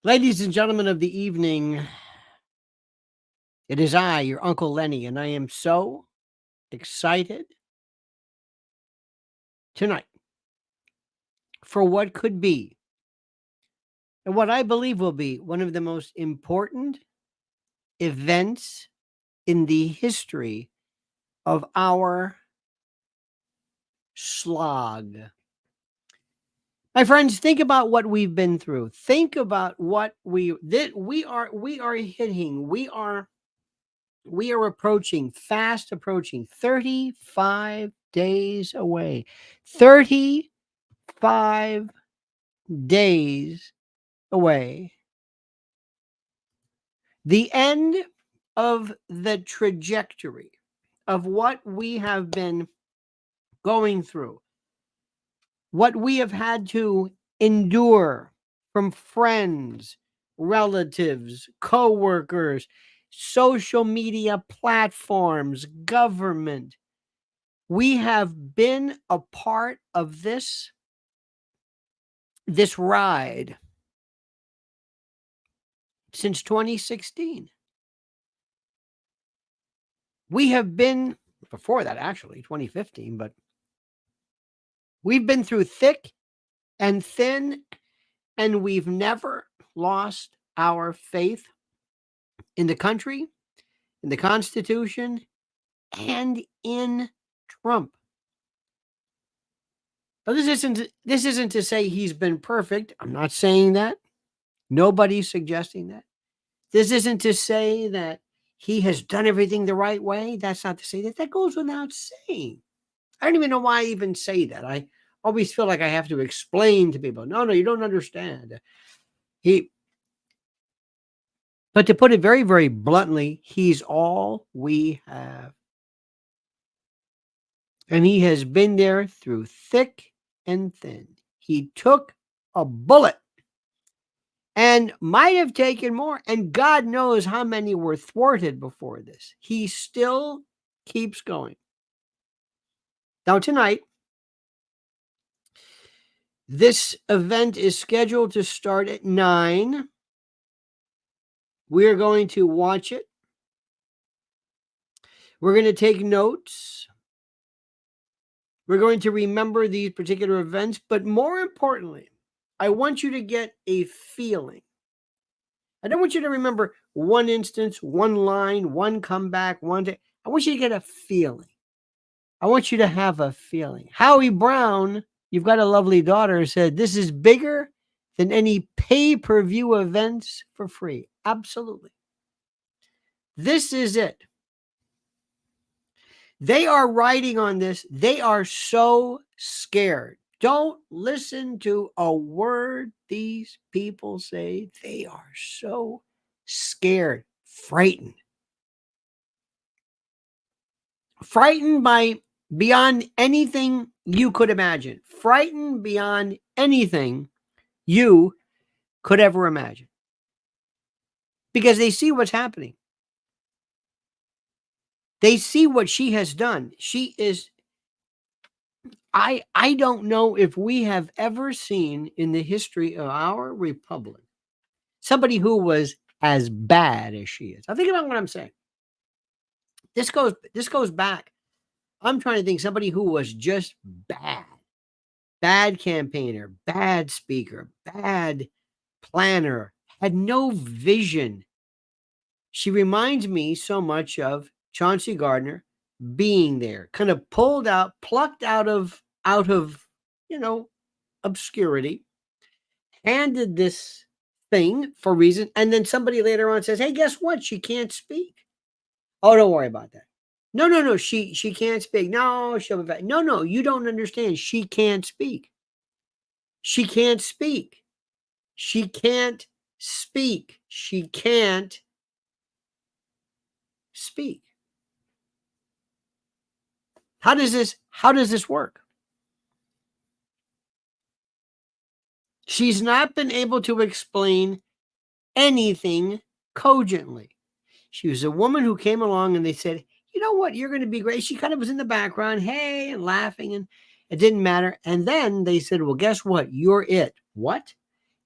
Ladies and gentlemen of the evening, it is I, your Uncle Lenny, and I am so excited tonight for what could be and what I believe will be one of the most important events in the history of our slog. My friends, think about what we've been through. Think about what we are hitting. We are fast approaching 35 days away. 35 days away. The end of the trajectory of what we have been going through, what we have had to endure from friends, relatives, co-workers, social media platforms, government. We have been a part of this ride since 2016. We have been, before that actually, 2015, but we've been through thick and thin, and we've never lost our faith in the country, in the Constitution, and in Trump. Now, this isn't to say he's been perfect. I'm not saying that. Nobody's suggesting that. This isn't to say that he has done everything the right way. That's not to say that. That goes without saying. I don't even know why I even say that. I always feel like I have to explain to people. No, you don't understand. But to put it very, very bluntly, he's all we have. And he has been there through thick and thin. He took a bullet and might have taken more. And God knows how many were thwarted before this. He still keeps going. Now, tonight, this event is scheduled to start at 9. We're going to watch it. We're going to take notes. We're going to remember these particular events. But more importantly, I want you to get a feeling. I don't want you to remember one instance, one line, one comeback, one day. I want you to get a feeling. I want you to have a feeling. Howie Brown, you've got a lovely daughter, said this is bigger than any pay-per-view events for free. Absolutely. This is it. They are riding on this. They are so scared. Don't listen to a word these people say. They are so scared, frightened. Frightened by beyond anything you could imagine. Frightened beyond anything you could ever imagine. Because they see what's happening. They see what she has done. She is, I don't know if we have ever seen in the history of our republic somebody who was as bad as she is. Now think about what I'm saying. This goes back. I'm trying to think somebody who was just bad. Bad campaigner, bad speaker, bad planner, had no vision. She reminds me so much of Chauncey Gardner being there, kind of plucked out of obscurity, handed this thing for reason, and then somebody later on says, hey, guess what? She can't speak. Oh, don't worry about that. No, she can't speak. No, she'll be back. No, you don't understand. She can't speak. She can't speak. She can't speak. She can't speak. How does this work? She's not been able to explain anything cogently. She was a woman who came along and they said, you know what, you're going to be great. She kind of was in the background, hey, and laughing, and it didn't matter. And then they said, well, guess what? You're it. What?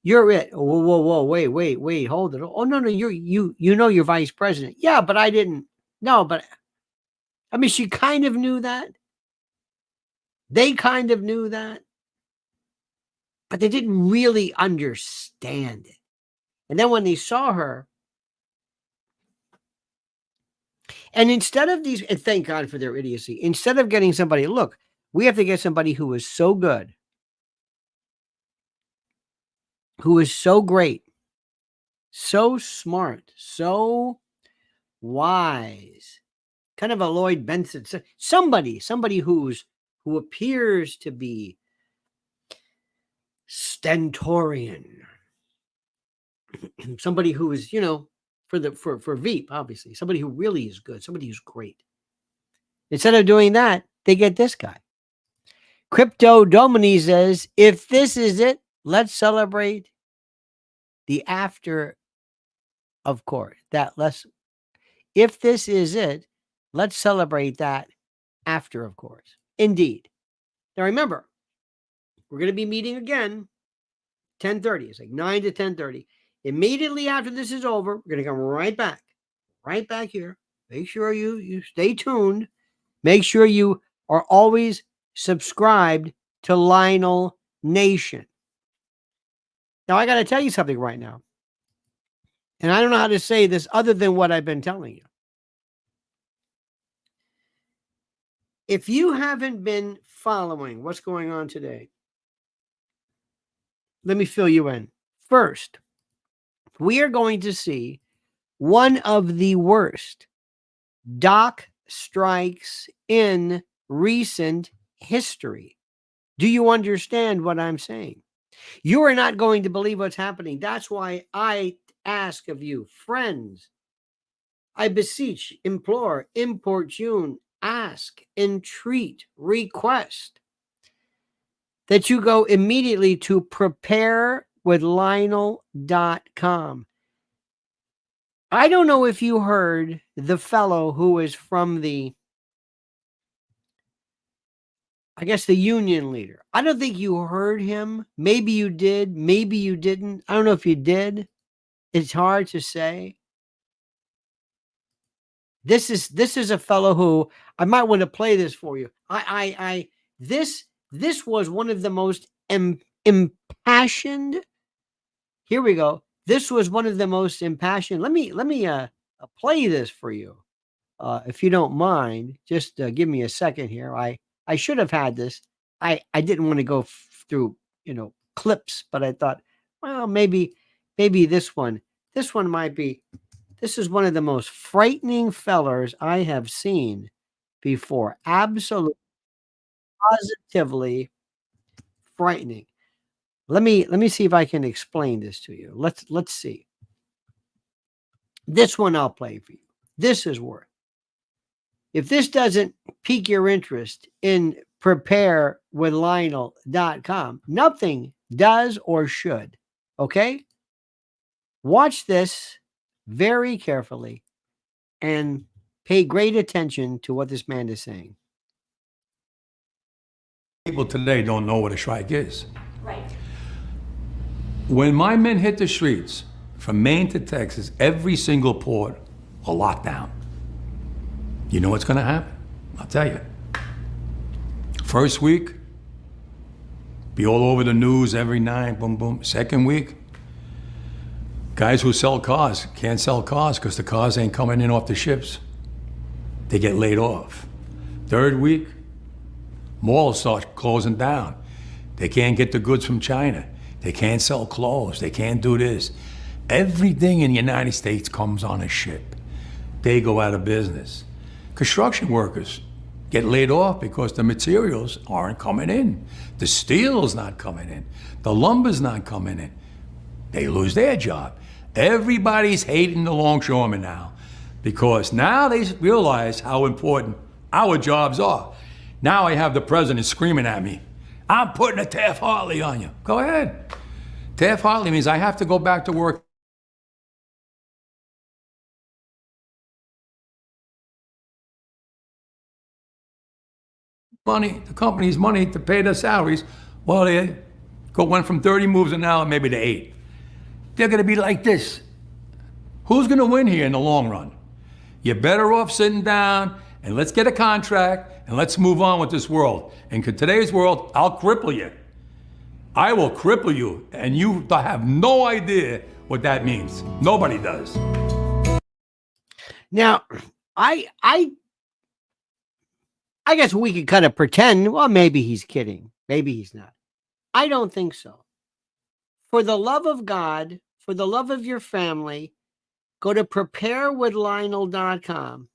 You're it. Whoa, whoa, whoa, wait, hold it. Oh no, you know you're vice president. Yeah, but I didn't. No, but I mean, she kind of knew that. They kind of knew that, but they didn't really understand it. And then when they saw her, and instead of these, and thank God for their idiocy, instead of getting somebody, look, we have to get somebody who is so good, who is so great, so smart, so wise, kind of a Lloyd Benson, somebody who appears to be stentorian, somebody who is, for Veep, obviously, somebody who really is good, somebody who's great. Instead of doing that, they get this guy. Crypto Domini says, if this is it, let's celebrate the after, of course. If this is it, let's celebrate that after, of course. Indeed. Now remember, we're going to be meeting again 10:30. It's like 9 to 10:30. Immediately after this is over, we're going to come right back here. Make sure you stay tuned. Make sure you are always subscribed to Lionel Nation. Now, I got to tell you something right now. And I don't know how to say this other than what I've been telling you. If you haven't been following what's going on today, let me fill you in. First, we are going to see one of the worst dock strikes in recent history. Do you understand what I'm saying? You are not going to believe what's happening. That's why I ask of you, friends, I beseech, implore, importune, ask, entreat, request that you go immediately to preparewithlionel.com. I don't know if you heard the fellow who is from the union leader. I don't think you heard him. Maybe you did. Maybe you didn't. I don't know if you did. It's hard to say. This is a fellow who I might want to play this for you. This was one of the most impassioned. Here we go. This was one of the most impassioned. Let me play this for you, if you don't mind. Just give me a second here. I should have had this. I didn't want to go through clips, but I thought, well, maybe this one might be. This is one of the most frightening fellers I have seen before. Absolutely, positively frightening. Let me see if I can explain this to you. Let's see. This one I'll play for you. This is worth. If this doesn't pique your interest in preparewithlionel.com, nothing does or should. Okay? Watch this very carefully and pay great attention to what this man is saying. People today don't know what a strike is. Right. When my men hit the streets, from Maine to Texas, every single port will lock down. You know what's gonna happen? I'll tell you. First week, be all over the news every night, boom, boom. Second week, guys who sell cars can't sell cars because the cars ain't coming in off the ships. They get laid off. Third week, malls start closing down. They can't get the goods from China. They can't sell clothes. They can't do this. Everything in the United States comes on a ship. They go out of business. Construction workers get laid off because the materials aren't coming in. The steel's not coming in. The lumber's not coming in. They lose their job. Everybody's hating the longshoremen now because now they realize how important our jobs are. Now I have the president screaming at me, I'm putting a Taft-Hartley on you. Go ahead. Taft-Hartley means I have to go back to work. Money, the company's money to pay their salaries. Well, they went from 30 moves an hour maybe to 8. they're going to be like this. Who's going to win here in the long run? You're better off sitting down and let's get a contract and let's move on with this world. In today's world, I'll cripple you. I will cripple you, and you have no idea what that means. Nobody does. Now, I guess we could kind of pretend, well, maybe he's kidding. Maybe he's not. I don't think so. For the love of God, for the love of your family, go to preparewithlionel.com.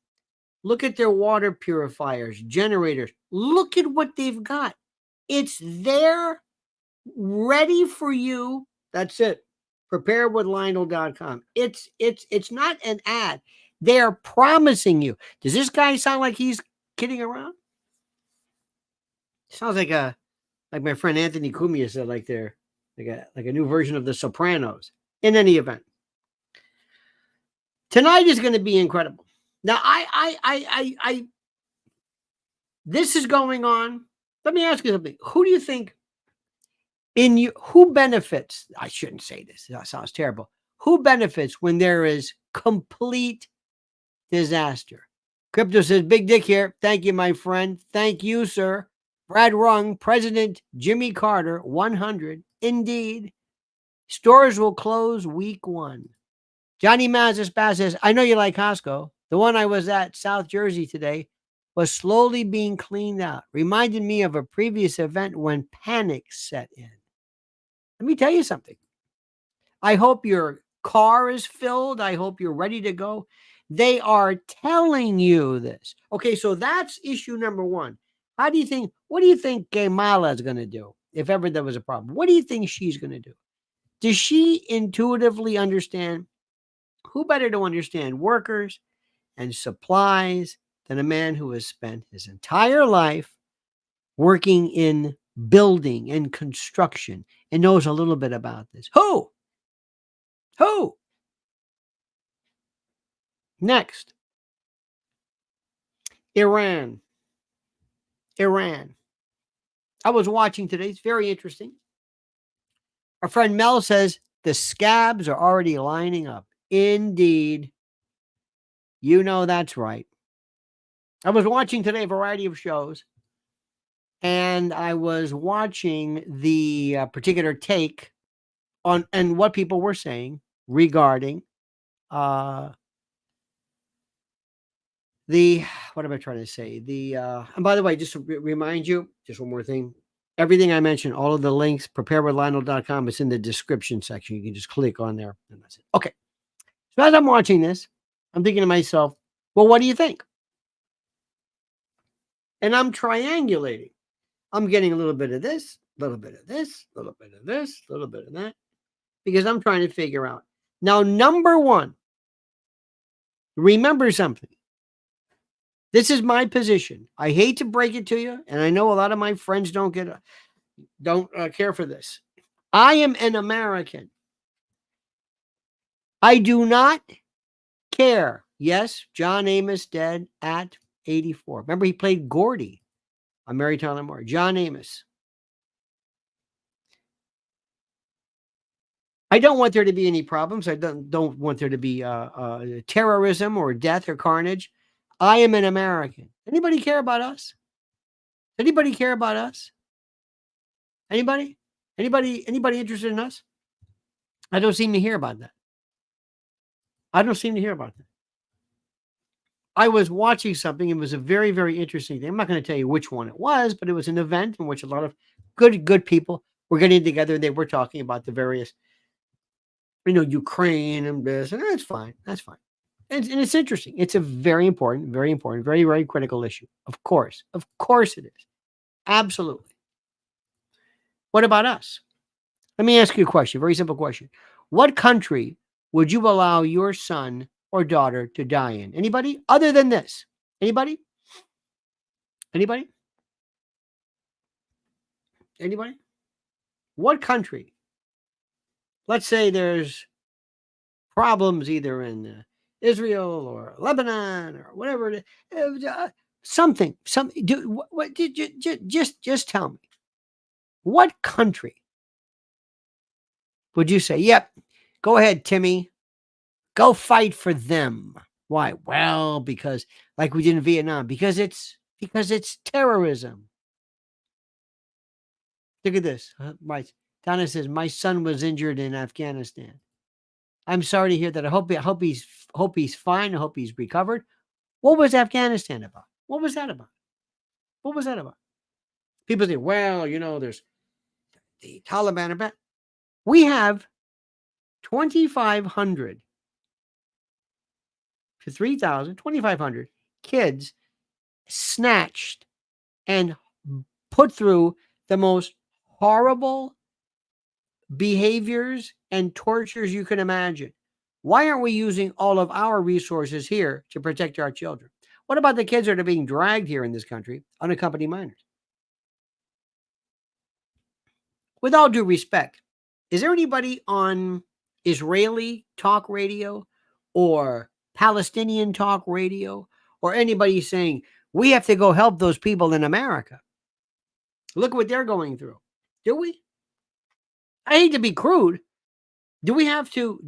Look at their water purifiers, generators. Look at what they've got. It's there, ready for you. That's it. Preparewithlionel.com. It's not an ad. They're promising you. Does this guy sound like he's kidding around? Sounds like my friend Anthony Cumia said, like a new version of The Sopranos. In any event, tonight is going to be incredible. Now, this is going on. Let me ask you something. Who do you think who benefits? I shouldn't say this. That sounds terrible. Who benefits when there is complete disaster? Crypto says, Big Dick here. Thank you, my friend. Thank you, sir. Brad Rung, President Jimmy Carter, 100. Indeed. Stores will close week 1. Johnny Mazes says, I know you like Costco. The one I was at, South Jersey today, was slowly being cleaned out. Reminded me of a previous event when panic set in. Let me tell you something. I hope your car is filled. I hope you're ready to go. They are telling you this. Okay, so that's issue number 1. What do you think Kamala is going to do if ever there was a problem? What do you think she's going to do? Does she intuitively understand? Who better to understand workers and supplies than a man who has spent his entire life working in building and construction and knows a little bit about this? Who? Next. Iran. I was watching today. It's very interesting. Our friend Mel says the scabs are already lining up. Indeed. You know that's right. I was watching today a variety of shows, and I was watching the particular take on and what people were saying regarding what am I trying to say? And by the way, just to remind you, just one more thing. Everything I mentioned, all of the links, preparewithlionel.com, is in the description section. You can just click on there, and that's it. Okay. So as I'm watching this, I'm thinking to myself, well, what do you think? And I'm triangulating. I'm getting a little bit of this, a little bit of this, a little bit of this, a little bit of that, because I'm trying to figure out. Now, number 1, remember something. This is my position. I hate to break it to you, and I know a lot of my friends don't care for this. I am an American. I do not care. Yes, John Amos dead at 84. Remember, he played Gordy on Mary Tyler Moore. John Amos. I don't want there to be any problems. I don't want there to be terrorism or death or carnage. I am an American. Anybody care about us? Anybody care about us? Anybody? Anybody interested in us? I don't seem to hear about that. I was watching something. It was a very, very interesting thing. I'm not going to tell you which one it was, but it was an event in which a lot of good people were getting together. And they were talking about the various, Ukraine and this, and that's fine. That's fine. And it's interesting. It's a very important, very, very critical issue. Of course it is. Absolutely. What about us? Let me ask you a question, a very simple question. What country would you allow your son or daughter to die in? Anybody other than this? Anybody? What country? Let's say there's problems either in Israel or Lebanon or whatever it is. Just tell me. What country would you say, yep, Go ahead, Timmy. Go fight for them. Why? Well, because like we did in Vietnam, because it's terrorism. Look at this. Right. Donna says, my son was injured in Afghanistan. I'm sorry to hear that. I hope he's fine. I hope he's recovered. What was Afghanistan about? What was that about? What was that about? People say, well, there's the Taliban about. We have 2,500 to 3,000, 2,500 kids snatched and put through the most horrible behaviors and tortures you can imagine. Why aren't we using all of our resources here to protect our children? What about the kids that are being dragged here in this country, unaccompanied minors? With all due respect, is there anybody on Israeli talk radio or Palestinian talk radio or anybody saying we have to go help those people in America? Look what they're going through. Do we? I hate to be crude. Do we have to?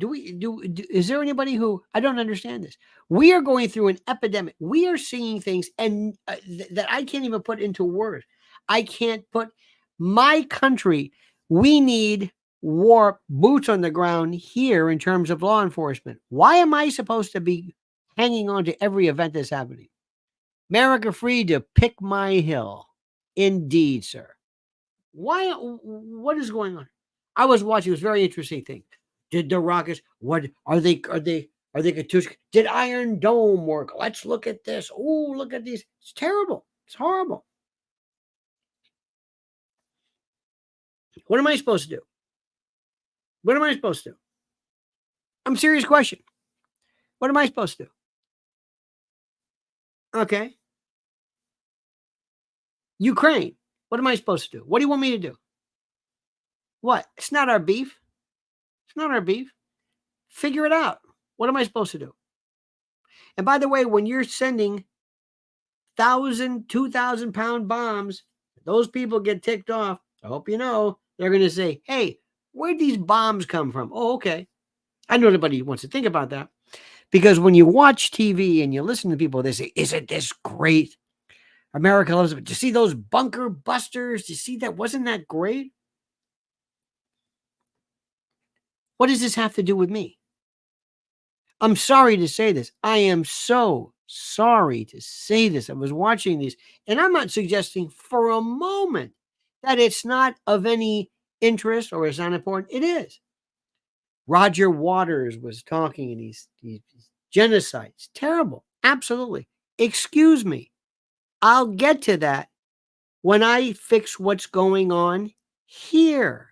Is there anybody who, I don't understand this? We are going through an epidemic. We are seeing things and that I can't even put into words. I can't put my country. We need war boots on the ground here in terms of law enforcement. Why am I supposed to be hanging on to every event that's happening? America free to pick my hill. Indeed, sir. Why? What is going on? I was watching. It was a very interesting thing. Did the Rockets? What are they? Are they Katushka? Did Iron Dome work? Let's look at this. Oh, look at these. It's terrible. It's horrible. What am I supposed to do? What am I supposed to do? I'm serious question. What am I supposed to do? Okay. Ukraine. What am I supposed to do? What do you want me to do? What? It's not our beef. It's not our beef. Figure it out. What am I supposed to do? And by the way, when you're sending 1,000, 2,000 pound bombs, those people get ticked off. I hope you know. They're going to say, hey, where'd these bombs come from? Oh, okay. I know nobody wants to think about that. Because when you watch TV and you listen to people, they say, isn't this great? America loves it. Do you see those bunker busters? Do you see that? Wasn't that great? What does this have to do with me? I'm sorry to say this. I am so sorry to say this. I was watching these, and I'm not suggesting for a moment that it's not of any interest or it's not important. It is. Roger Waters was talking, and he's genocides. Terrible. Absolutely. Excuse me. I'll get to that when I fix what's going on here.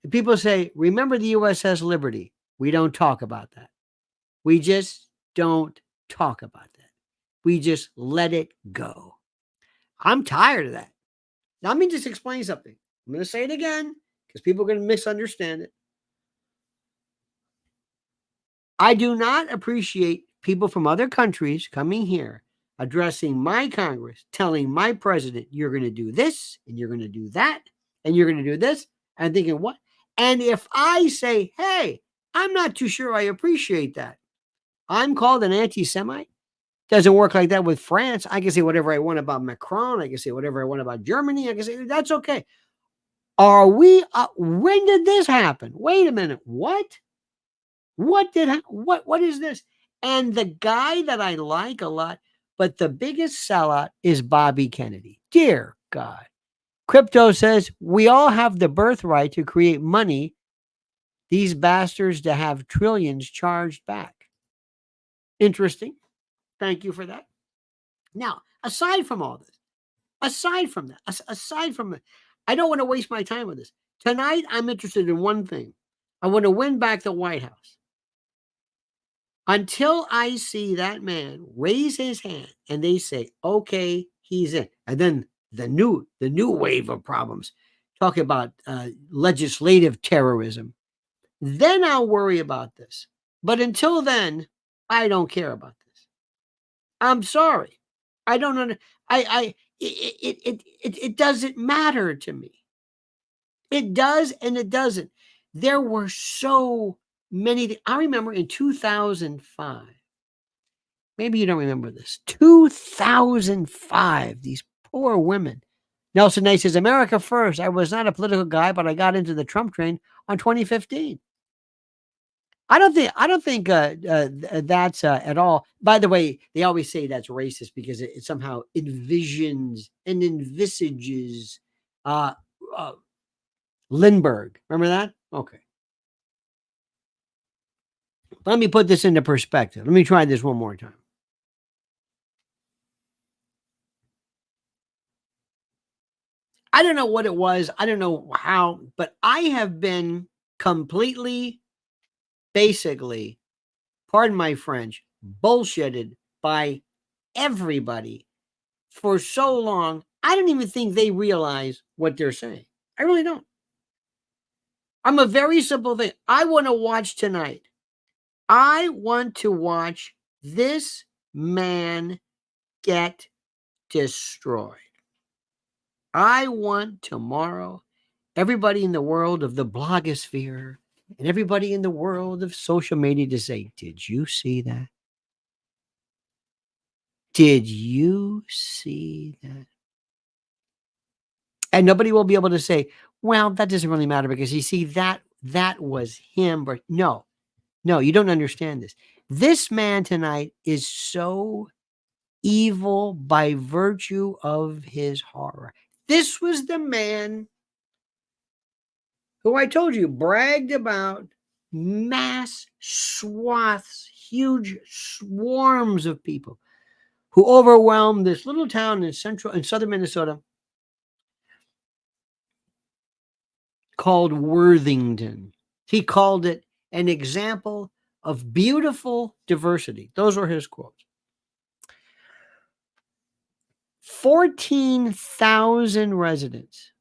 And people say, remember the USS Liberty. We don't talk about that. We just don't talk about that. We just let it go. I'm tired of that. Now, let me just explain something. I'm going to say it again because people are going to misunderstand it. I do not appreciate people from other countries coming here, addressing my Congress, telling my president, you're going to do this and you're going to do that and you're going to do this. And thinking, what? And if I say, hey, I'm not too sure I appreciate that, I'm called an anti-Semite. Doesn't work like that with France. I can say whatever I want about Macron. I can say whatever I want about Germany. I can say that's okay. Are we? When did this happen? Wait a minute. What? What is this? And the guy that I like a lot, but the biggest sellout is Bobby Kennedy. Dear God. Crypto says we all have the birthright to create money. These bastards to have trillions charged back. Interesting. Thank you for that. Now, aside from all this, aside from that, I don't want to waste my time with this. Tonight, I'm interested in one thing. I want to win back the White House. Until I see that man raise his hand and they say, okay, he's in. And then the new wave of problems, talking about legislative terrorism, then I'll worry about this. But until then, I don't care about this. I'm sorry. I don't know. It doesn't matter to me. It does and it doesn't. There were so many. I remember in 2005, maybe you don't remember this, 2005, these poor women. Nelson Nate says, America first. I was not a political guy, but I got into the Trump train on 2015. I don't think that's at all. By the way, they always say that's racist because it somehow envisions and envisages uh, uh, Lindbergh. Remember that? Okay. Let me put this into perspective. Let me try this one more time. I don't know what it was. I don't know how, but I have been completely, basically, pardon my French, bullshitted by everybody for so long. I don't even think they realize what they're saying. I really don't. I'm a very simple thing. I want to watch tonight. I want to watch this man get destroyed. I want tomorrow everybody in the world of the blogosphere and everybody in the world of social media to say, did you see that? Did you see that? And nobody will be able to say, well, that doesn't really matter because you see that was him. But no, you don't understand this. This man tonight is so evil by virtue of his horror. This was the man who I told you bragged about mass swaths, huge swarms of people who overwhelmed this little town in southern Minnesota called Worthington. He called it an example of beautiful diversity. Those were his quotes. 14,000 residents.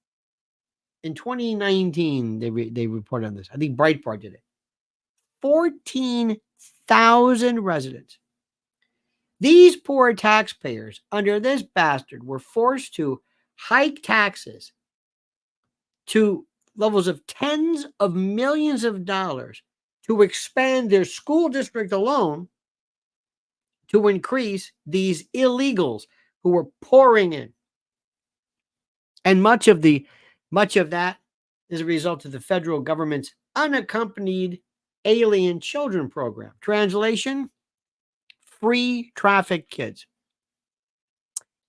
In 2019, they reported on this. I think Breitbart did it. 14,000 residents. These poor taxpayers, under this bastard, were forced to hike taxes to levels of tens of millions of dollars to expand their school district alone to increase these illegals who were pouring in. And much of that is a result of the federal government's unaccompanied alien children program. Translation, free trafficked kids.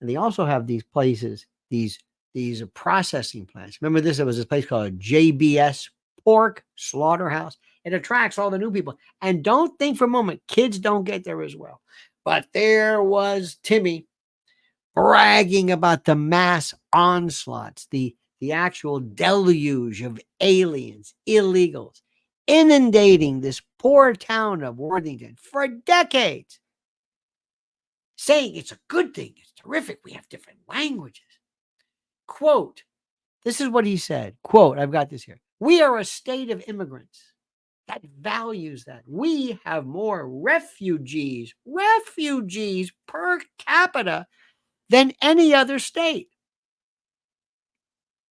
And they also have these places, these processing plants. Remember this? There was this place called JBS Pork Slaughterhouse. It attracts all the new people. And don't think for a moment, kids don't get there as well. But there was Timmy bragging about the mass onslaughts, the actual deluge of aliens, illegals, inundating this poor town of Worthington for decades, saying it's a good thing, it's terrific, we have different languages. Quote, this is what he said, quote, I've got this here. We are a state of immigrants that values that. We have more refugees per capita than any other state.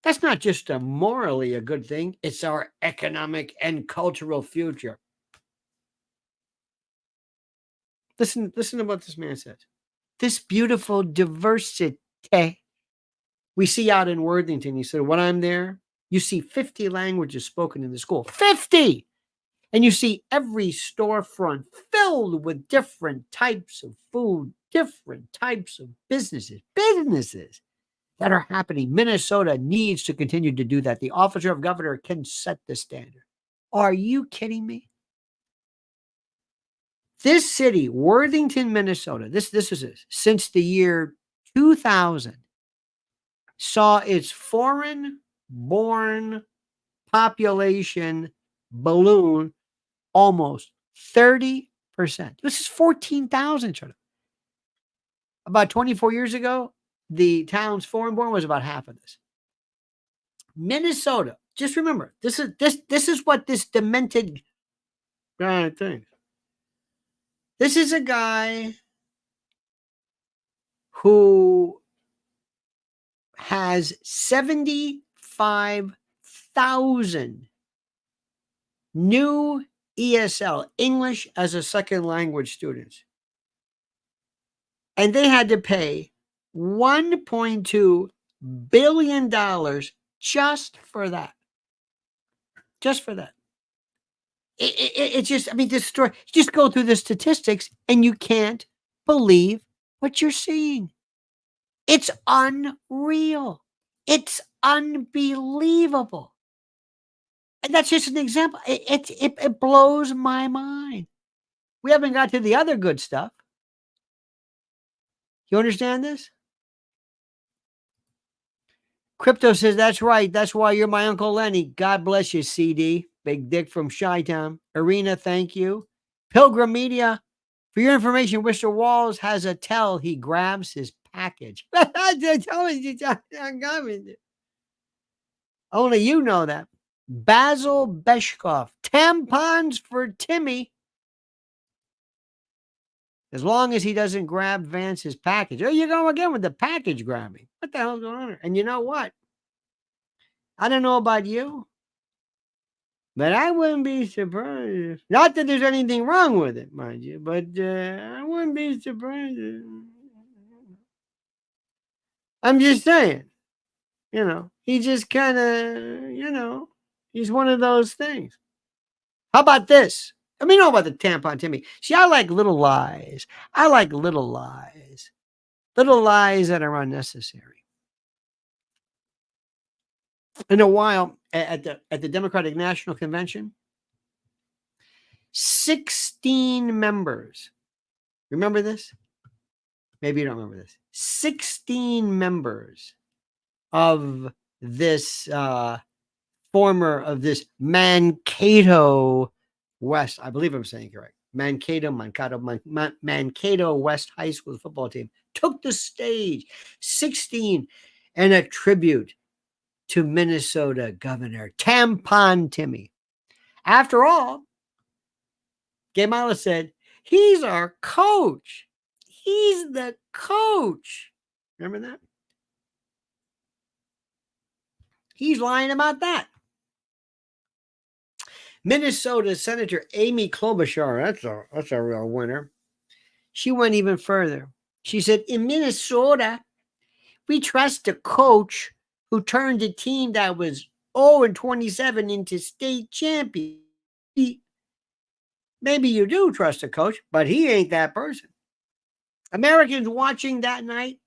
That's not just morally a good thing. It's our economic and cultural future. Listen to what this man says. This beautiful diversity we see out in Worthington. He said, when I'm there, you see 50 languages spoken in the school. 50! And you see every storefront filled with different types of food, different types of businesses that are happening. Minnesota needs to continue to do that. The officer of governor can set the standard. Are you kidding me? This city, Worthington, Minnesota, this is it, since the year 2000, saw its foreign-born population balloon almost 30%. This is 14,000. About 24 years ago, the town's foreign-born was about half of this. Minnesota, just remember, this is what this demented guy thinks. This is a guy who has 75,000 new ESL, English as a second language students. And they had to pay $1.2 billion just for that. Just for that. It's just, I mean, this story, you just go through the statistics and you can't believe what you're seeing. It's unreal. It's unbelievable. And that's just an example. It blows my mind. We haven't got to the other good stuff. You understand this? Crypto says, that's right. That's why you're my Uncle Lenny. God bless you, CD. Big Dick from Chi-Town. Arena, thank you. Pilgrim Media, for your information, Mr. Walz has a tell. He grabs his package. Only you know that. Basil Beshkov. Tampons for Timmy. As long as he doesn't grab Vance's package. Oh, you go again with the package grabbing. What the hell's going on here? And you know what? I don't know about you, but I wouldn't be surprised. Not that there's anything wrong with it, mind you, but I wouldn't be surprised. I'm just saying, he just kind of, he's one of those things. How about this? I mean, know about the tampon, Timmy. See, I like little lies. I like little lies. Little lies that are unnecessary. In a while, at the Democratic National Convention, 16 members. Remember this? Maybe you don't remember this. 16 members of this Mankato West, I believe I'm saying correct. Mankato West High School football team took the stage. 16 and a tribute to Minnesota Governor Tampon Timmy. After all, Kamala said, he's our coach. He's the coach. Remember that? He's lying about that. Minnesota Senator Amy Klobuchar, that's a real winner. She went even further. She said, in Minnesota, we trust a coach who turned a team that was 0-27 into state champion. Maybe you do trust a coach, but he ain't that person. Americans watching that night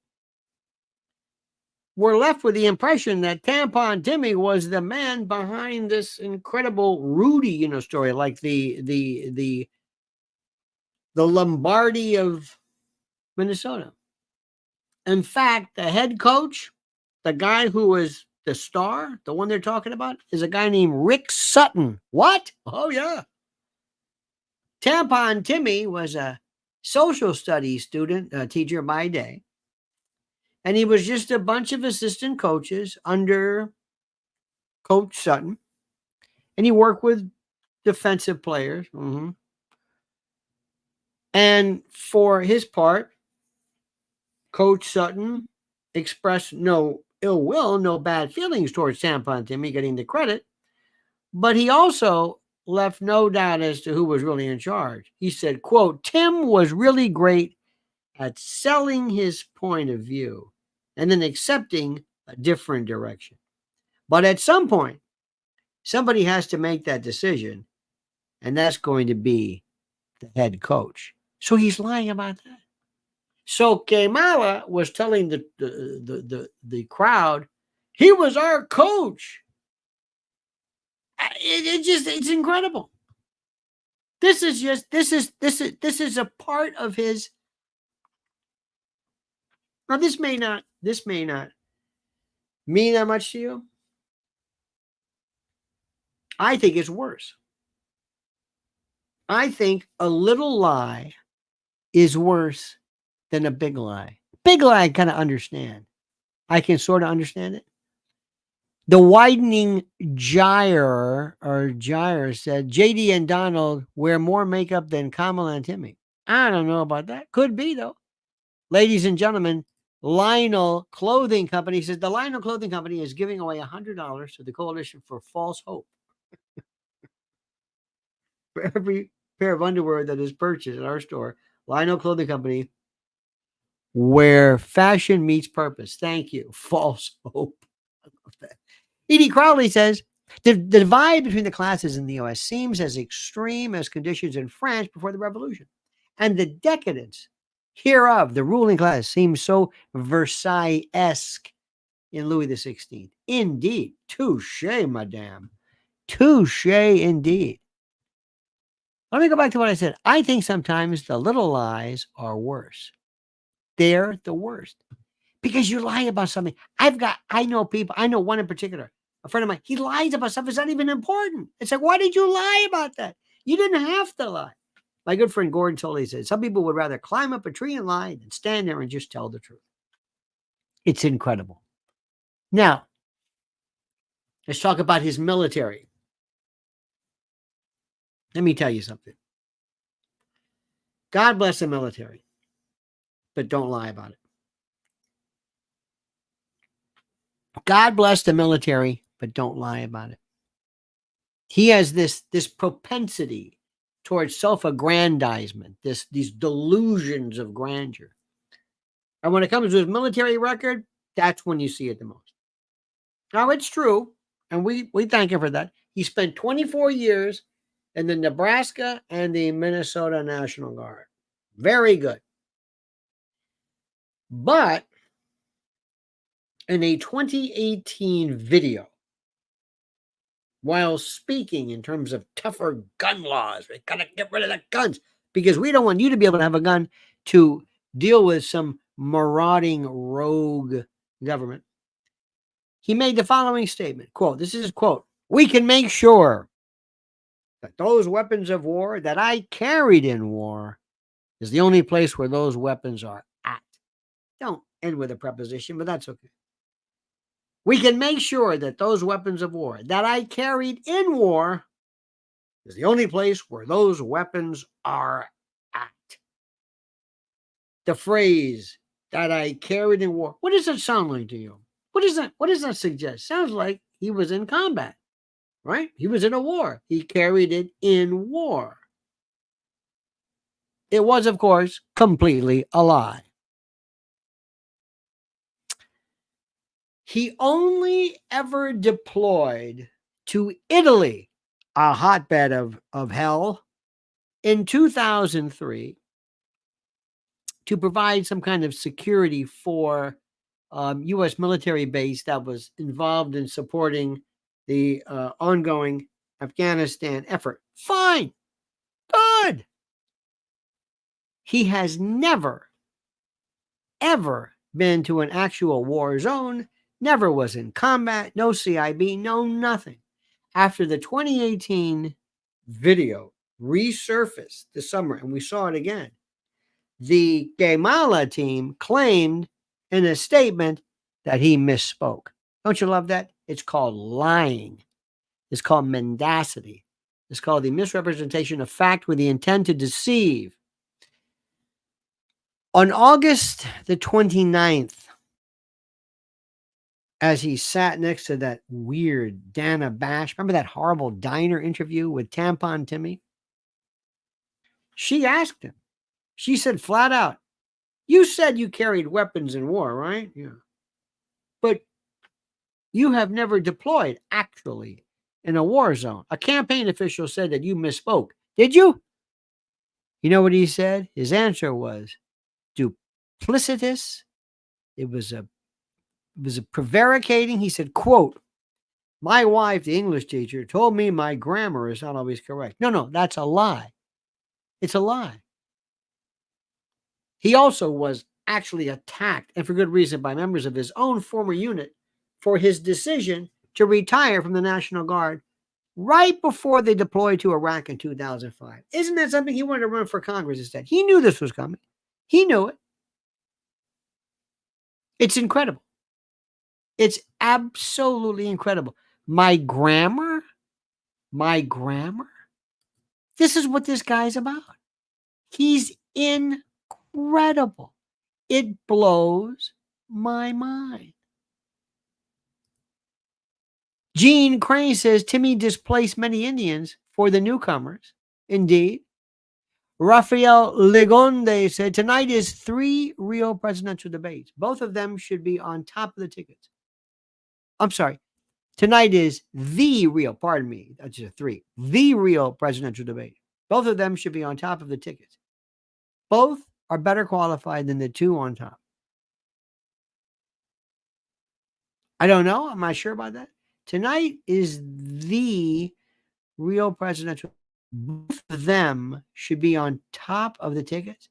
were left with the impression that Tampon Timmy was the man behind this incredible Rudy, story, like the Lombardi of Minnesota. In fact, the head coach, the guy who was the star, the one they're talking about, is a guy named Rick Sutton. What? Oh, yeah. Tampon Timmy was a social studies student, teacher by day. And he was just a bunch of assistant coaches under Coach Sutton. And he worked with defensive players. Mm-hmm. And for his part, Coach Sutton expressed no ill will, no bad feelings towards Tampon Timmy getting the credit. But he also left no doubt as to who was really in charge. He said, quote, Tim was really great at selling his point of view and then accepting a different direction. But at some point, somebody has to make that decision, and that's going to be the head coach. So he's lying about that. So Kamala was telling the crowd, he was our coach. It's incredible. This is a part of his. Now, this may not mean that much to you. I think it's worse. I think a little lie is worse than a big lie. Big lie I kind of understand. I can sort of understand it. The widening gyre said JD and Donald wear more makeup than Kamala and Timmy. I don't know about that. Could be, though. Ladies and gentlemen, Lionel Clothing Company says the Lionel Clothing Company is giving away $100 to the Coalition for False Hope. for every pair of underwear that is purchased at our store, Lionel Clothing Company, where fashion meets purpose. Thank you. False hope. I love that. Edie Crowley says, the divide between the classes in the U.S. seems as extreme as conditions in France before the revolution. And the decadence hereof, the ruling class, seems so Versailles-esque in Louis XVI. Indeed. Touche, madame. Touche indeed. Let me go back to what I said. I think sometimes the little lies are worse. They're the worst. Because you lie about something. I know people, I know one in particular, a friend of mine, he lies about stuff that's not even important. It's like, why did you lie about that? You didn't have to lie. My good friend Gordon Tolley said, some people would rather climb up a tree and lie than stand there and just tell the truth. It's incredible. Now, let's talk about his military. Let me tell you something. God bless the military, but don't lie about it. God bless the military, but don't lie about it. He has this propensity towards self-aggrandizement, these delusions of grandeur. And when it comes to his military record, that's when you see it the most. Now, it's true, and we thank him for that. He spent 24 years in the Nebraska and the Minnesota National Guard. Very good. But in a 2018 video, while speaking in terms of tougher gun laws, we got to get rid of the guns because we don't want you to be able to have a gun to deal with some marauding rogue government. He made the following statement, quote, this is his quote, "We can make sure that those weapons of war that I carried in war is the only place where those weapons are at." Don't end with a preposition, but that's okay. We can make sure that those weapons of war that I carried in war is the only place where those weapons are at. The phrase that I carried in war, what does that sound like to you? What does that suggest? Sounds like he was in combat, right? He was in a war. He carried it in war. It was, of course, completely a lie. He only ever deployed to Italy, a hotbed of hell, in 2003 to provide some kind of security for U.S. military base that was involved in supporting the ongoing Afghanistan effort. Fine. Good. He has never, ever been to an actual war zone, never was in combat, no CIB, no nothing. After the 2018 video resurfaced this summer, and we saw it again, the Kamala team claimed in a statement that he misspoke. Don't you love that? It's called lying. It's called mendacity. It's called the misrepresentation of fact with the intent to deceive. On August the 29th, as he sat next to that weird Dana Bash, remember that horrible diner interview with Tampon Timmy? She asked him. She said flat out, "You said you carried weapons in war, right?" Yeah. "But you have never deployed actually in a war zone. A campaign official said that you misspoke. Did you?" You know what he said? His answer was duplicitous. It was a prevaricating. He said, quote, "My wife, the English teacher, told me my grammar is not always correct." No, that's a lie. It's a lie. He also was actually attacked, and for good reason, by members of his own former unit for his decision to retire from the National Guard right before they deployed to Iraq in 2005. Isn't that something? He wanted to run for Congress instead. He knew this was coming. He knew it. It's incredible. It's absolutely incredible. My grammar. This is what this guy's about. He's incredible. It blows my mind. Gene Crane says Timmy displaced many Indians for the newcomers Indeed. Rafael Ligonde said, tonight is 3 real presidential debates. Both of them should be on top of the tickets. I'm sorry. Tonight is the real, pardon me, that's just 3. The real presidential debate. Both of them should be on top of the tickets. Both are better qualified than the 2 on top. I don't know. I'm not sure about that. Tonight is the real presidential. Both of them should be on top of the tickets.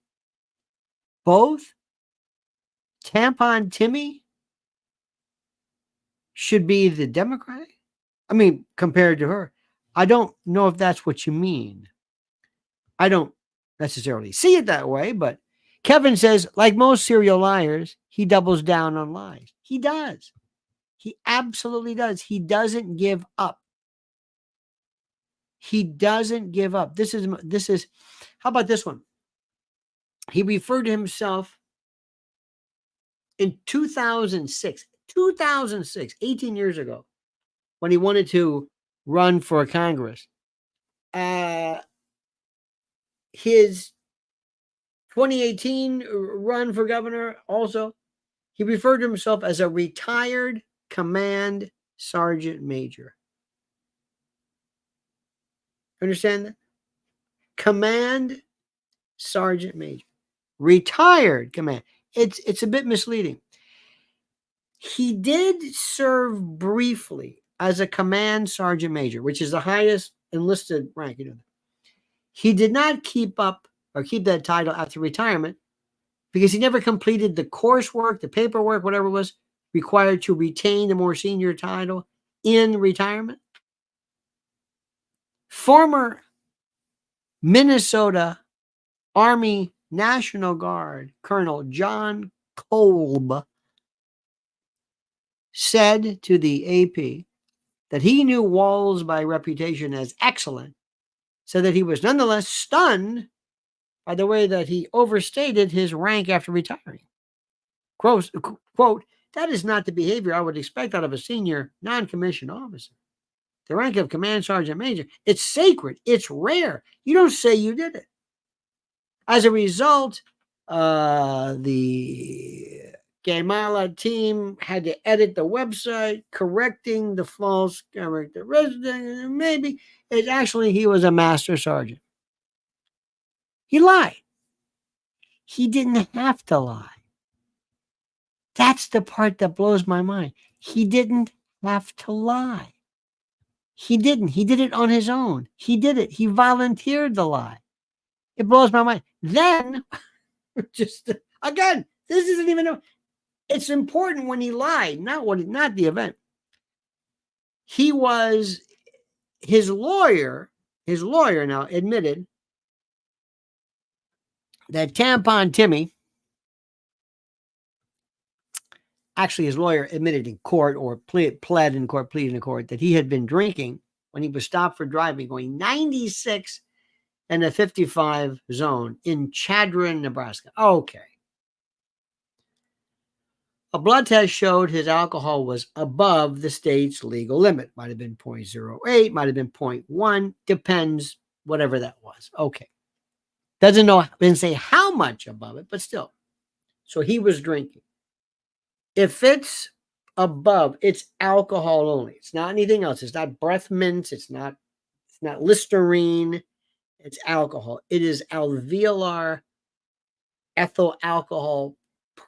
Both. Tampon Timmy should be the Democratic. I mean, compared to her. I don't know if that's what you mean. I don't necessarily see it that way, but Kevin says, like most serial liars, he doubles down on lies. He does. He absolutely does. He doesn't give up. He doesn't give up. This is, how about this one? He referred to himself in 2006, 18 years ago, when he wanted to run for Congress. His 2018 run for governor also, he referred to himself as a retired command sergeant major. Understand that? Command sergeant major. Retired command. It's a bit misleading. He did serve briefly as a command sergeant major, which is the highest enlisted rank. He did not keep that title after retirement because he never completed the coursework, the paperwork, whatever it was required to retain the more senior title in retirement. Former Minnesota Army National Guard Colonel John Kolb said to the AP that he knew Walz by reputation as excellent, so that he was nonetheless stunned by the way that he overstated his rank after retiring. Quote, that is not the behavior I would expect out of a senior non-commissioned officer. The rank of command sergeant major, it's sacred, it's rare. You don't say you did it. As a result, the Kamala team had to edit the website, correcting the false characteristic. Maybe it's actually he was a master sergeant. He lied. He didn't have to lie. That's the part that blows my mind. He didn't have to lie. He didn't. He did it on his own. He did it. He volunteered the lie. It blows my mind. Then, just again, this isn't even. It's important when he lied, not the event. He was his lawyer. His lawyer now admitted that Tampon Timmy. Actually, his lawyer admitted in court or pleaded in court that he had been drinking when he was stopped for driving, going 96 in a 55 zone in Chadron, Nebraska. Okay. A blood test showed his alcohol was above the state's legal limit. Might have been 0.08, might have been 0.1, depends, whatever that was. Okay. Didn't say how much above it, but still. So he was drinking. If it's above, it's alcohol only. It's not anything else. It's not breath mints. It's not Listerine. It's alcohol. It is alveolar ethyl alcohol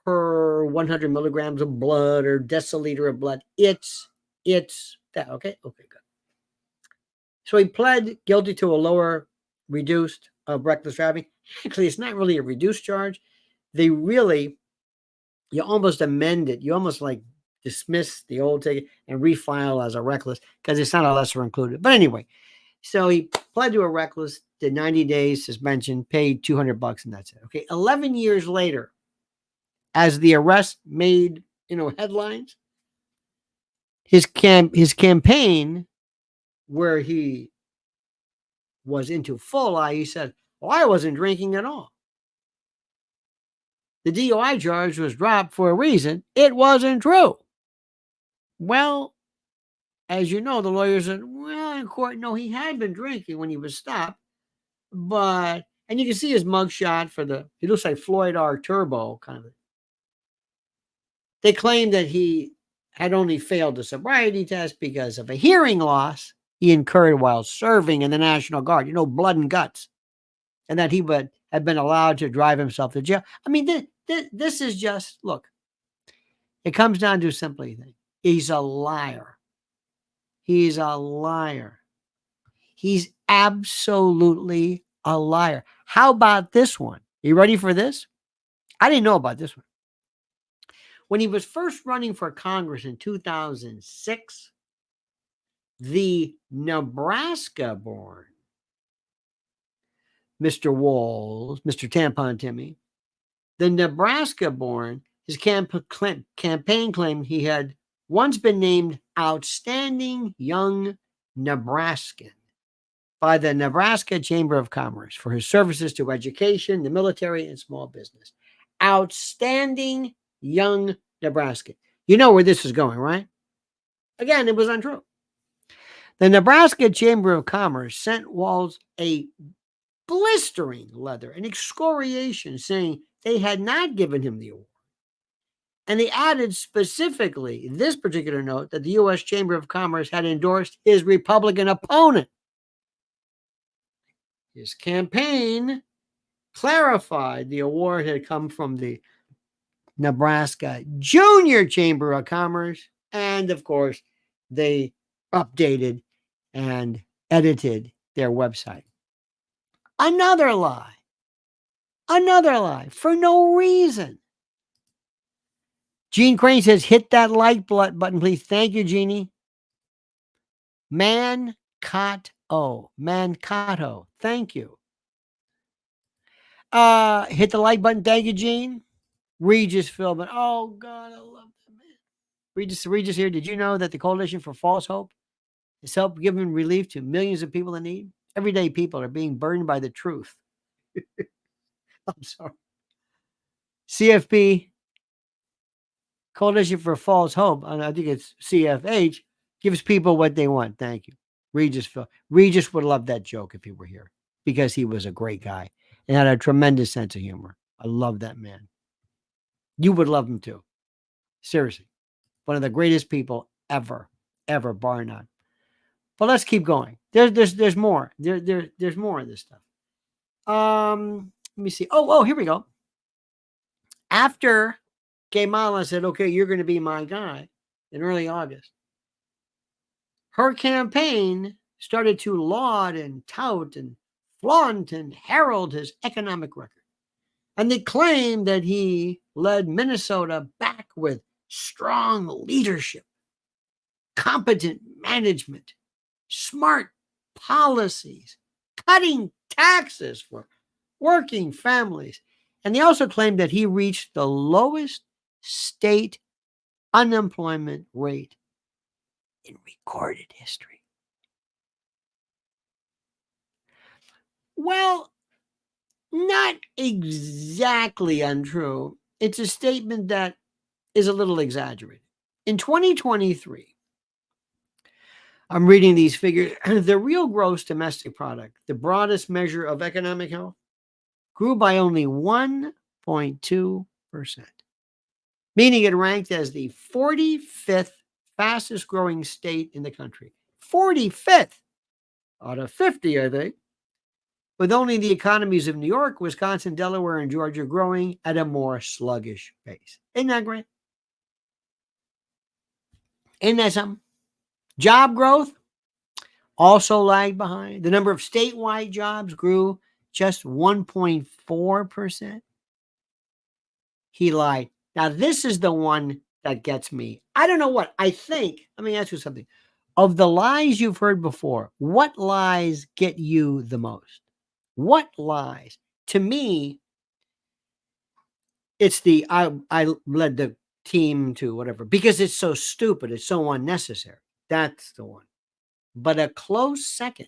per 100 milligrams of blood or deciliter of blood. It's that. Okay, good. So he pled guilty to a lower reduced of reckless driving. Actually, it's not really a reduced charge. You almost amend it. You almost like dismiss the old ticket and refile as a reckless because it's not a lesser included. But anyway, so he pled to a reckless, did 90 days suspension, paid $200, and that's it. Okay, 11 years later, as the arrest made headlines, his campaign, where he was into full lie, he said, "Well, I wasn't drinking at all. The DUI charge was dropped for a reason. It wasn't true." Well, as you know, the lawyer said, well, in court, no, he had been drinking when he was stopped. But, and you can see his mugshot he looks like Floyd R. Turbo kind of. They claim that he had only failed the sobriety test because of a hearing loss he incurred while serving in the National Guard, blood and guts, and that he had been allowed to drive himself to jail. I mean, this is just, look, it comes down to a simple thing. He's a liar. He's a liar. He's absolutely a liar. How about this one? You ready for this? I didn't know about this one. When he was first running for Congress in 2006, the Nebraska-born Mr. Walz, Mr. Tampon Timmy, the Nebraska-born, his campaign claimed he had once been named Outstanding Young Nebraskan by the Nebraska Chamber of Commerce for his services to education, the military, and small business. Outstanding Young Nebraskan. You know where this is going, right? Again, it was untrue. The Nebraska Chamber of Commerce sent Walz a blistering letter, an excoriation saying they had not given him the award. And they added specifically this particular note that the U.S. Chamber of Commerce had endorsed his Republican opponent. His campaign clarified the award had come from the Nebraska Junior Chamber of Commerce. And of course, they updated and edited their website. Another lie for no reason. Gene Crane says, hit that like button, please. Thank you, Jeannie. Mankato. Thank you. Hit the like button. Thank you, Gene. Regis Philbin. Oh, God, I love that man. Regis here. Did you know that the Coalition for False Hope has helped giving relief to millions of people in need? Everyday people are being burdened by the truth. I'm sorry. CFP, Coalition for False Hope, and I think it's CFH, gives people what they want. Thank you. Regis would love that joke if he were here because he was a great guy and had a tremendous sense of humor. I love that man. You would love him too. Seriously. One of the greatest people ever, bar none. But let's keep going. There's more. There's more of this stuff. Let me see. Oh, here we go. After Kamala said, okay, you're going to be my guy in early August, her campaign started to laud and tout and flaunt and herald his economic record. And they claimed that he led Minnesota back with strong leadership, competent management, smart policies, cutting taxes for working families. And they also claimed that he reached the lowest state unemployment rate in recorded history. Well, not exactly untrue. It's a statement that is a little exaggerated. In 2023, I'm reading these figures. The real gross domestic product, the broadest measure of economic health, grew by only 1.2%, meaning it ranked as the 45th fastest growing state in the country. 45th out of 50, I think, with only the economies of New York, Wisconsin, Delaware, and Georgia growing at a more sluggish pace. Isn't that great? Isn't that something? Job growth also lagged behind. The number of statewide jobs grew just 1.4%. He lied. Now, this is the one that gets me. I don't know what. I think, let me ask you something. Of the lies you've heard before, what lies get you the most? What lies? To me, it's the I led the team to whatever, because it's so stupid. It's so unnecessary. That's the one. But a close second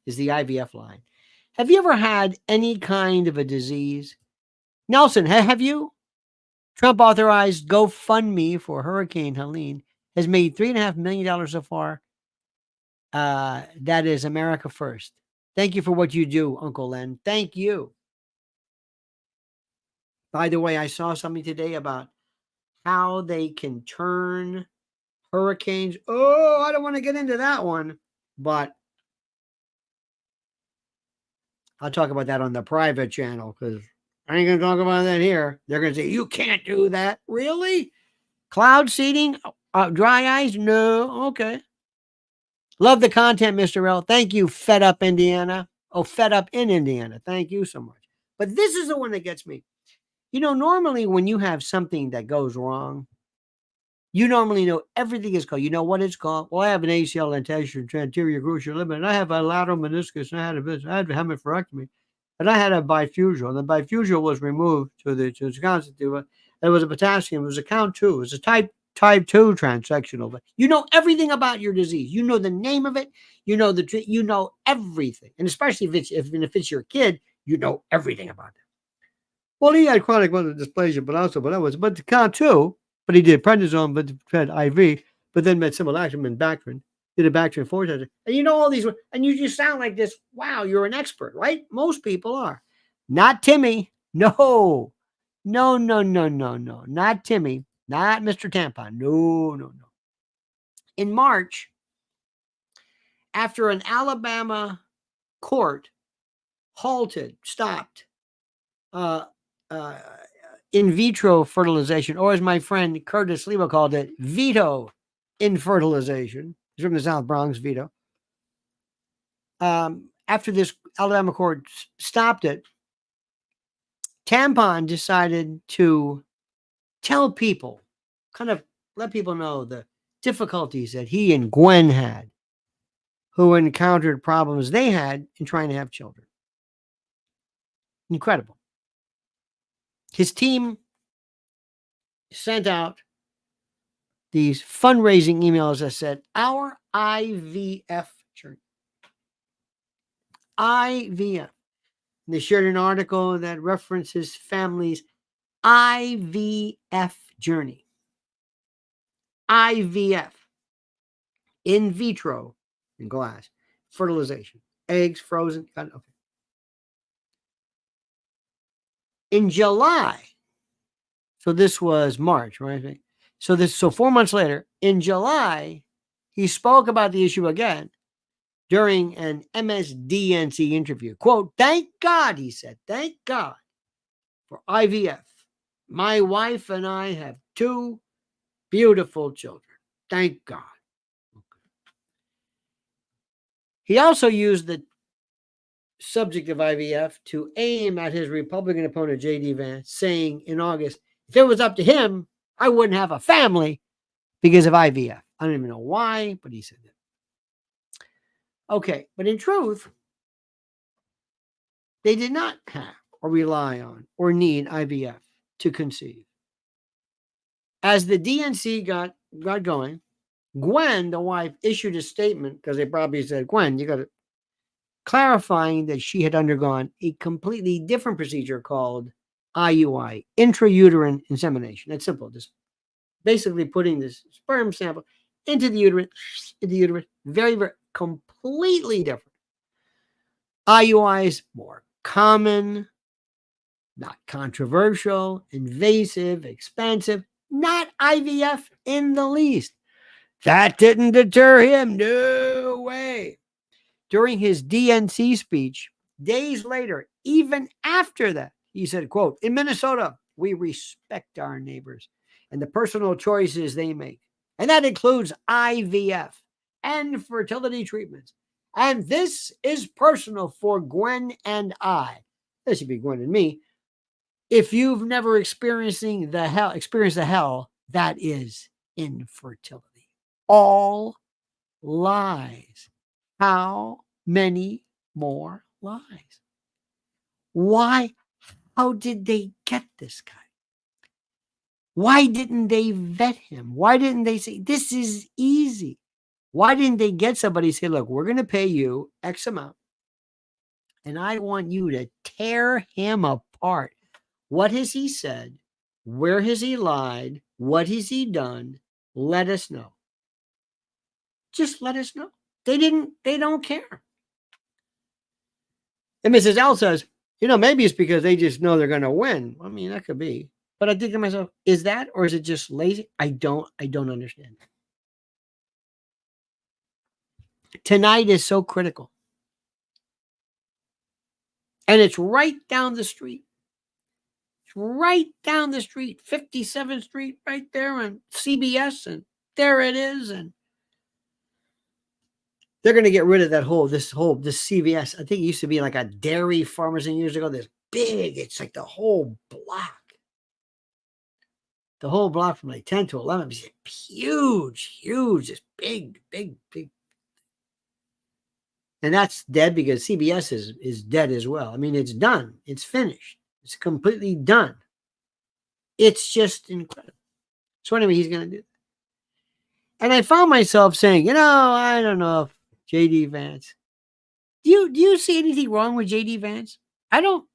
is the IVF line. Have you ever had any kind of a disease? Nelson, have you? Trump authorized GoFundMe for Hurricane Helene has made $3.5 million so far That is America first. Thank you for what you do, Uncle Len. Thank you. By the way, I saw something today about how they can turn hurricanes. Oh, I don't want to get into that one, but I'll talk about that on the private channel because I ain't going to talk about that here. They're going to say, you can't do that. Really? Cloud seeding? Dry eyes? No. Okay. Love the content, Mr. L. Thank you, Fed Up Indiana. Oh, Fed Up in Indiana. Thank you so much. But this is the one that gets me. Normally when you have something that goes wrong, you normally know everything is called. You know what it's called? Well, I have an ACL anterior cruciate ligament, and I have a lateral meniscus, and I had a hemiparectomy, and I had a bifusial. And the bifusial was removed to the constitutive. It was a potassium. It was a count 2. It was a type 2 transectional. You know everything about your disease. You know the name of it. You know you know everything, and especially if it's your kid, you know everything about it. Well, he had chronic muscle dysplasia, but the count 2. But he did prednisone, but fed IV, but then met simulacrum and Bactrin, did a Bactrin 4 test. And you know all these, and you just sound like this. Wow, you're an expert, right? Most people are. Not Timmy. No. Not Timmy. Not Mr. Tampon. No. In March, after an Alabama court stopped in vitro fertilization, or as my friend Curtis Lebo called it, veto infertilization. He's from the South Bronx, veto. After this Alabama court stopped it, Tampon decided to tell people, kind of let people know the difficulties that he and Gwen had, who encountered problems they had in trying to have children. Incredible. His team sent out these fundraising emails that said, our IVF journey. IVF. And they shared an article that references families' IVF journey. IVF. In vitro, in glass, fertilization. Eggs frozen. Okay. In July, so this was March, right? So 4 months later, in July, he spoke about the issue again during an MSDNC interview. Quote, thank God, he said, thank God for IVF. My wife and I have 2 beautiful children. Thank God. Okay. He also used the subject of IVF to aim at his Republican opponent, J.D. Vance, saying in August, if it was up to him, I wouldn't have a family because of IVF. I don't even know why, but he said that. Okay, but in truth, they did not have or rely on or need IVF to conceive. As the DNC got going, Gwen, the wife, issued a statement because they probably said, Gwen, you got to clarifying that she had undergone a completely different procedure called IUI, intrauterine insemination. That's simple. Just basically putting this sperm sample into the uterus. Very, very completely different. IUI is more common, not controversial, invasive, expensive, not IVF in the least. That didn't deter him. No way. During his DNC speech, days later, even after that, he said, quote, in Minnesota, we respect our neighbors and the personal choices they make. And that includes IVF and fertility treatments. And this is personal for Gwen and I. This should be Gwen and me. If you've never experienced the hell that is infertility. All lies. How many more lies? Why? How did they get this guy? Why didn't they vet him? Why didn't they say, this is easy? Why didn't they get somebody say, look, we're going to pay you X amount, and I want you to tear him apart. What has he said? Where has he lied? What has he done? Let us know. Just let us know. They don't care. And Mrs. L says, maybe it's because they just know they're going to win. I mean, that could be. But I think to myself, is that, or is it just lazy? I don't understand. Tonight is so critical. And it's right down the street. It's right down the street, 57th Street, right there on CBS. And there it is. And they're going to get rid of this CVS. I think it used to be like a dairy farmers and years ago. This big, it's like the whole block. The whole block from like 10 to 11 is huge, just big. And that's dead because CBS is dead as well. I mean, it's done. It's finished. It's completely done. It's just incredible. So anyway, he's going to do that. And I found myself saying, I don't know if J.D. Vance. Do you see anything wrong with J.D. Vance? I don't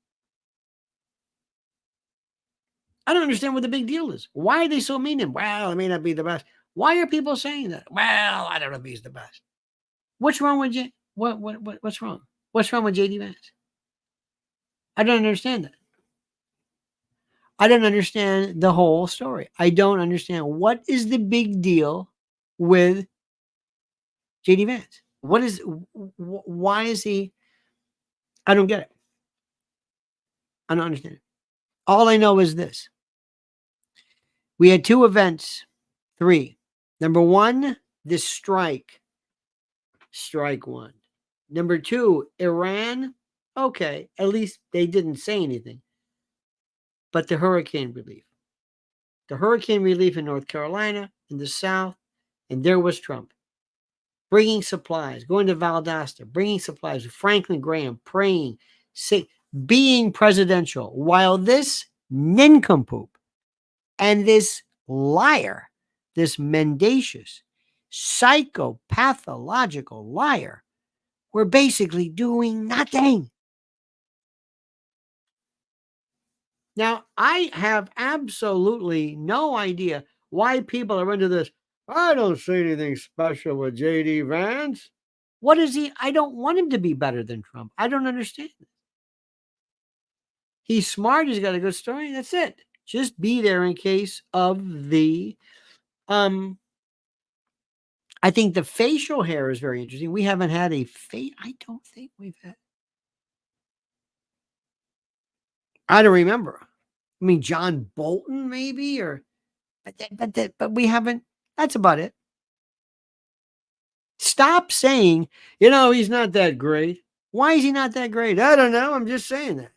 understand what the big deal is. Why are they so mean to him? Well, it may not be the best. Why are people saying that? Well, I don't know if he's the best. What's wrong with what's wrong? What's wrong with J.D. Vance? I don't understand that. I don't understand the whole story. I don't understand what is the big deal with J.D. Vance. Why is he? I don't get it. I don't understand it. All I know is this. We had 2 events, 3. Number 1, this strike 1. Number 2, Iran. Okay, at least they didn't say anything. But the hurricane relief. The hurricane relief in North Carolina, in the South, and there was Trump. Bringing supplies, going to Valdosta, bringing supplies, Franklin Graham, praying, being presidential, while this nincompoop and this liar, this mendacious, psychopathological liar, were basically doing nothing. Now, I have absolutely no idea why people are into this. I don't see anything special with J.D. Vance. What is he? I don't want him to be better than Trump. I don't understand it. He's smart. He's got a good story. That's it. Just be there in case of the, I think the facial hair is very interesting. We haven't had I don't think we've had. I don't remember. I mean, John Bolton maybe, but we haven't. That's about it. Stop saying, he's not that great. Why is he not that great? I don't know. I'm just saying that.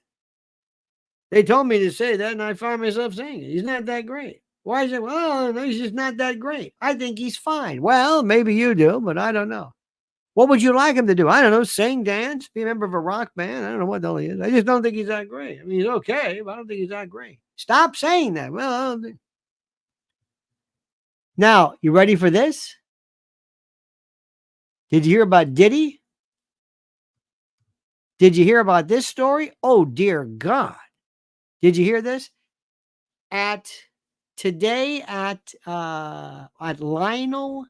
They told me to say that, and I found myself saying it. He's not that great. Why is it? Well, no, he's just not that great. I think he's fine. Well, maybe you do, but I don't know. What would you like him to do? I don't know. Sing, dance, be a member of a rock band. I don't know what the hell he is. I just don't think he's that great. I mean, he's okay, but I don't think he's that great. Stop saying that. Well, I don't think. Now, you ready for this? Did you hear about Diddy? Did you hear about this story? Oh, dear God. Did you hear this? Today at Lionel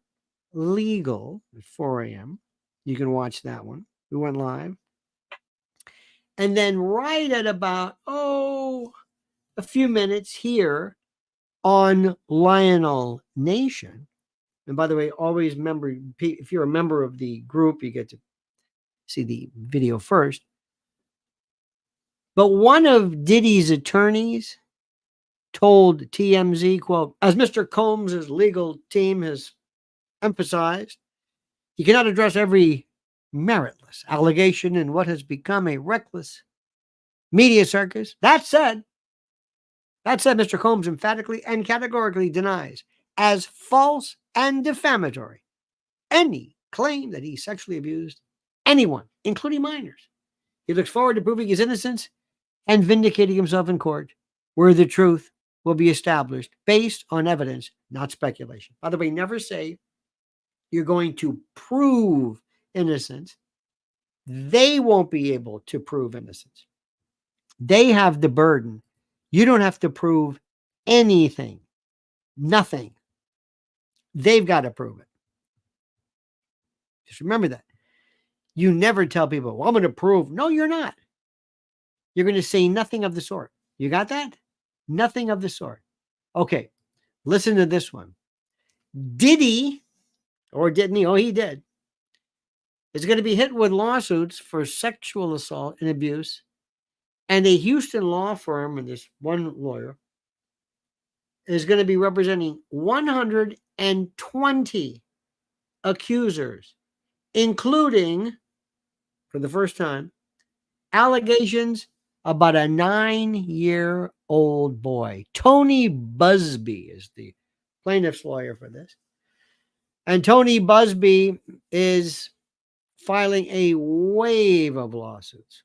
Legal at 4 a.m. You can watch that one. We went live. And then right at about, a few minutes here on Lionel Nation. And by the way, always remember, if you're a member of the group, you get to see the video first. But one of Diddy's attorneys told TMZ, quote, as Mr. Combs' legal team has emphasized, he cannot address every meritless allegation in what has become a reckless media circus. That said, Mr. Combs emphatically and categorically denies as false and defamatory any claim that he sexually abused anyone, including minors. He looks forward to proving his innocence and vindicating himself in court, where the truth will be established based on evidence, not speculation. By the way, never say you're going to prove innocence. They won't be able to prove innocence. They have the burden. You don't have to prove anything. Nothing. They've got to prove it. Just remember that. You never tell people, well, I'm going to prove. No, you're not. You're going to say nothing of the sort. You got that? Nothing of the sort. Okay, listen to this one. Diddy, or didn't he? Oh, he did. Is going to be hit with lawsuits for sexual assault and abuse. And a Houston law firm, and this one lawyer, is going to be representing 120 accusers, including, for the first time, allegations about a 9-year-old boy. Tony Busby is the plaintiff's lawyer for this. And Tony Busby is filing a wave of lawsuits.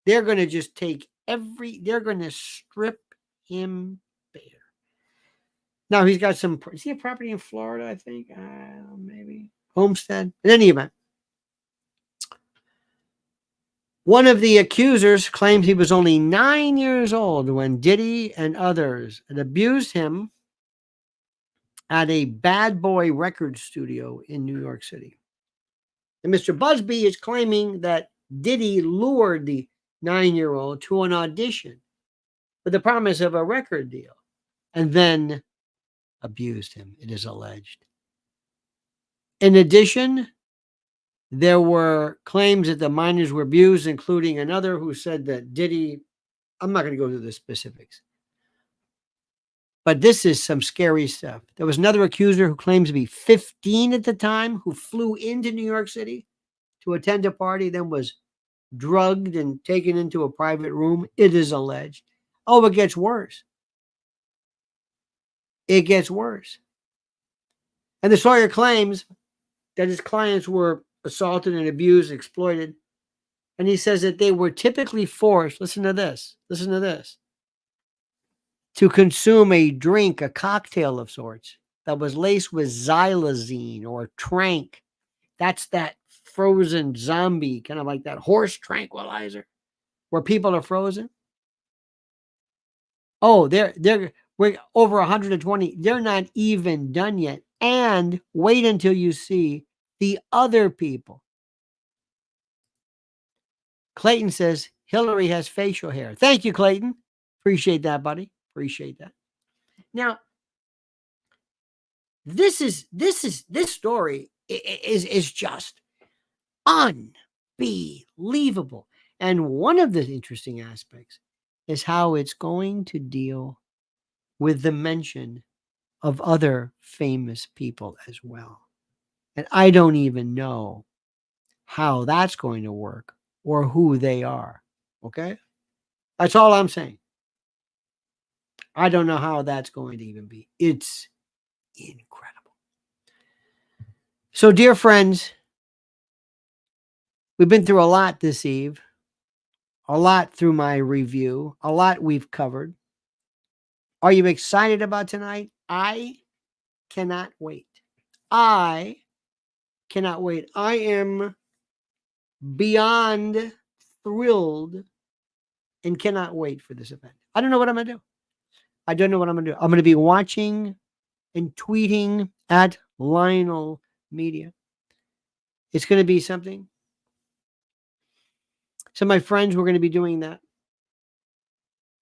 They're going to just take they're going to strip him bare. Now, he's got some, is he a property in Florida, I think? Maybe. Homestead. In any event, one of the accusers claims he was only 9 years old when Diddy and others had abused him at a bad boy record studio in New York City. And Mr. Busby is claiming that Diddy lured the 9-year-old to an audition with the promise of a record deal and then abused him, it is alleged. In addition, there were claims that the minors were abused, including another who said that Diddy, I'm not going to go through the specifics, but this is some scary stuff. There was another accuser who claims to be 15 at the time who flew into New York City to attend a party, then was drugged and taken into a private room, it is alleged. Oh, it gets worse. It gets worse. And the lawyer claims that his clients were assaulted and abused, exploited. And he says that they were typically forced, listen to this, to consume a drink, a cocktail of sorts that was laced with xylazine or trank. That's that frozen zombie, kind of like that horse tranquilizer where people are frozen. Oh, we're over 120. They're not even done yet. And wait until you see the other people. Clayton says Hillary has facial hair. Thank you, Clayton. Appreciate that, buddy. Appreciate that. Now, this story is just unbelievable. And one of the interesting aspects is how it's going to deal with the mention of other famous people as well. And I don't even know how that's going to work or who they are. Okay? That's all I'm saying. I don't know how that's going to even be. It's incredible. So, dear friends, we've been through a lot this eve, a lot through my review, a lot we've covered. Are you excited about tonight? I cannot wait. I cannot wait. I am beyond thrilled and cannot wait for this event. I don't know what I'm going to do. I don't know what I'm going to do. I'm going to be watching and tweeting at Lionel Media. It's going to be something. So my friends, we're going to be doing that.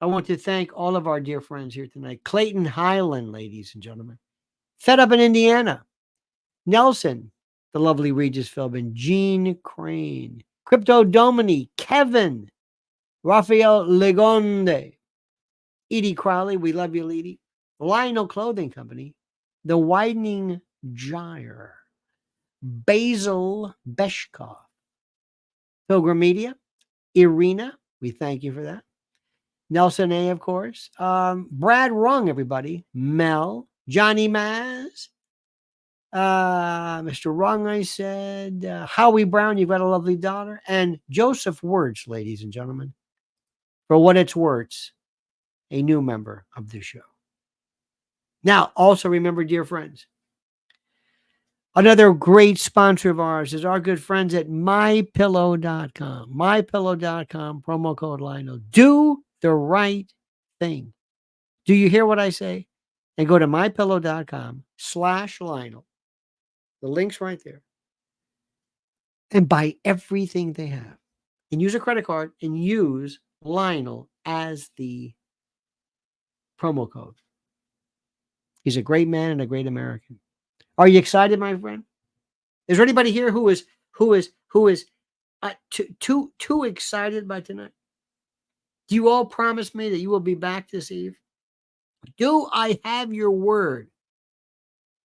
I want to thank all of our dear friends here tonight. Clayton Highland, ladies and gentlemen. Fed Up in Indiana. Nelson, the lovely Regis Philbin. Gene Crane. Crypto Domini. Kevin. Rafael Legonde. Edie Crowley. We love you, Edie. Lionel Clothing Company. The Widening Gyre. Basil Beshkov. Pilgrim Media. Irina. We thank you for that. Nelson A, of course. Brad Rung, everybody. Mel. Johnny Maz. Mr. Rung, I said. Howie Brown, you've got a lovely daughter. And Joseph Wirtz, ladies and gentlemen. For what it's worth, a new member of the show. Now, also remember, dear friends, another great sponsor of ours is our good friends at mypillow.com. Mypillow.com, promo code Lionel. Do the right thing. Do you hear what I say? And go to mypillow.com/Lionel. The link's right there. and buy everything they have and use a credit card and use Lionel as the promo code. He's a great man and a great American. Are you excited, my friend? Is there anybody here who is too excited by tonight? Do you all promise me that you will be back this eve? Do I have your word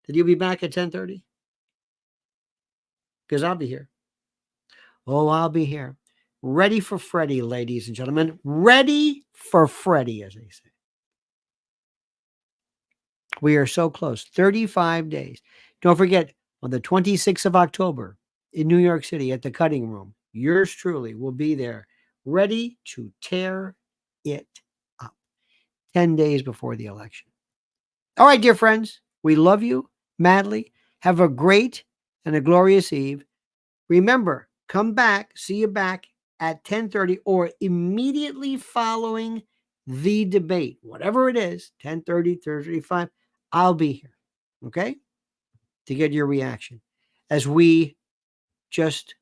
that you'll be back at 10:30? Because I'll be here. Oh, I'll be here. Ready for Freddy, ladies and gentlemen. Ready for Freddy, as they say. We are so close. 35 days. Don't forget, on the 26th of October in New York City at the Cutting Room, yours truly will be there, ready to tear it up 10 days before the election. All right, dear friends, we love you madly. Have a great and a glorious eve. Remember, come back, see you back at 10:30 or immediately following the debate, whatever it is, 10:30, 10:35, I'll be here, okay, to get your reaction as we just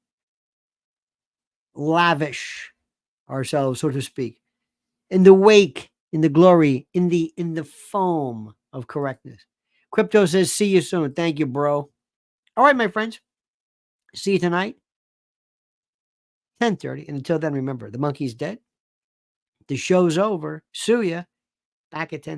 lavish ourselves, so to speak, in the wake, in the glory, in the foam of correctness. Crypto says, see you soon. Thank you, bro. All right, my friends. See you tonight, 10:30. And until then, remember, the monkey's dead. The show's over. Sue ya. Back at 10.